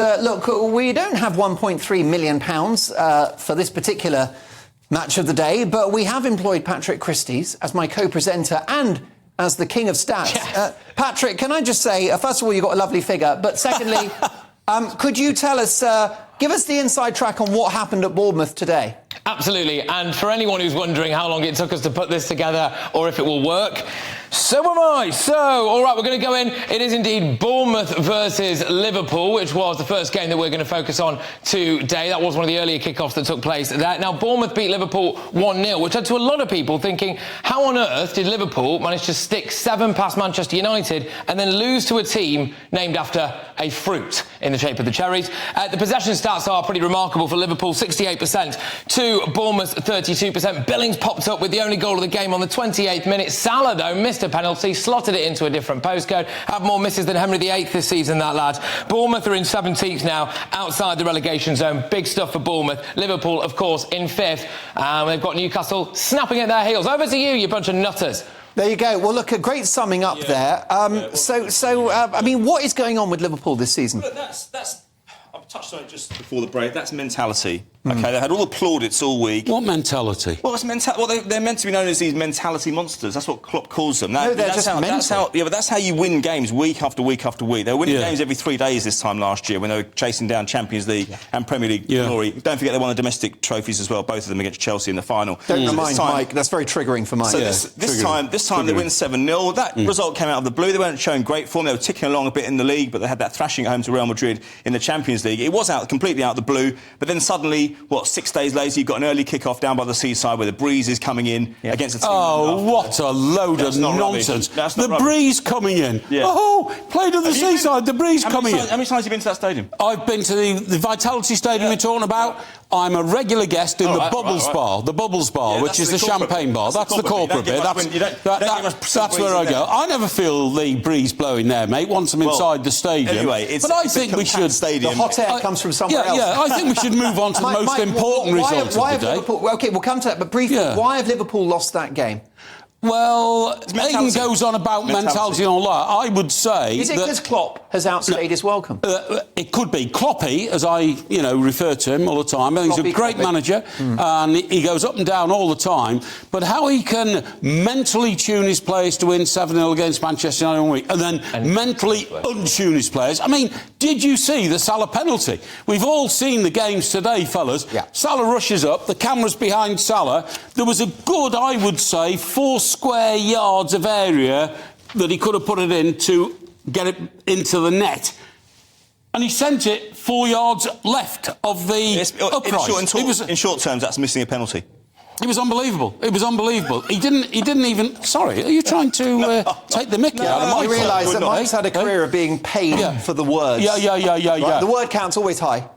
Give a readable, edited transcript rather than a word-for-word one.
Look, we don't have £1.3 million for this particular match of the day, but we have employed Patrick Christys as my co-presenter and as the king of stats. Yes. Patrick, can I just say, first of all, you've got a lovely figure, but secondly, could you tell us, give us the inside track on what happened at Bournemouth today? Absolutely, and for anyone who's wondering how long it took us to put this together or if it will work, so am I. So, all right, we're going to go in. It is indeed Bournemouth versus Liverpool, which was the first game that we're going to focus on today. That was one of the earlier kickoffs that took place there. Now, Bournemouth beat Liverpool 1-0, which led to a lot of people thinking, how on earth did Liverpool manage to stick 7 past Manchester United and then lose to a team named after a fruit in the shape of the cherries? The possession stats are pretty remarkable for Liverpool, 68% to Bournemouth 32%. Billings popped up with the only goal of the game on the 28th minute. Salah, though, missed a penalty, slotted it into a different postcode. Had more misses than Henry VIII this season, that lad. Bournemouth are in 17th now, outside the relegation zone. Big stuff for Bournemouth. Liverpool, of course, in 5th. They've got Newcastle snapping at their heels. Over to you, you bunch of nutters. There you go. Well, look, a great summing up there. I mean, what is going on with Liverpool this season? Well, that's I've touched on it just before the break. That's mentality. OK, they had all the plaudits all week. What mentality? Well, it's well, they're meant to be known as these mentality monsters. That's what Klopp calls them. No, they're just mental. But that's how you win games week after week after week. They were winning games every 3 days this time last year when they were chasing down Champions League and Premier League glory. Don't forget they won the domestic trophies as well, both of them against Chelsea in the final. Don't remind Mike. That's very triggering for Mike. So this time they win 7-0. That result came out of the blue. They weren't showing great form. They were ticking along a bit in the league, but they had that thrashing at home to Real Madrid in the Champions League. It was completely out of the blue, but then suddenly, 6 days later, you've got an early kick-off down by the seaside where the breeze is coming in against a team. Oh, what a load of nonsense. The breeze coming in. Yeah. Oh, played at the seaside, the breeze coming in. How many times have you been to that stadium? I've been to the Vitality Stadium you're talking about. I'm a regular guest in the Bubbles Bar, which is the champagne bar. That's the corporate bit. That's where I go. I never feel the breeze blowing there, mate, once I'm inside the stadium. Anyway, but I think we should... The hot air comes from somewhere else. Yeah, I think we should move on to the most important result of the day. OK, we'll come to that, but briefly, why have Liverpool lost that game? Well, Aidan goes on about mentality and all that. I would say... Is it because Klopp has outstayed his welcome? It could be. Kloppy, as I, refer to him all the time. I think he's a great manager, and he goes up and down all the time. But how he can mentally tune his players to win 7-0 against Manchester United one week, and then mentally untune his players. I mean, did you see the Salah penalty? We've all seen the games today, fellas. Yeah. Salah rushes up, the camera's behind Salah. There was a good, I would say, 4 square yards of area that he could have put it in to get it into the net. And he sent it 4 yards left of the upright. In short terms, that's missing a penalty. It was unbelievable. It was unbelievable. He didn't even... Sorry, are you trying to take the mickey out of my... You realise that Mike's had a career of being paid for the words. Yeah. The word count's always high.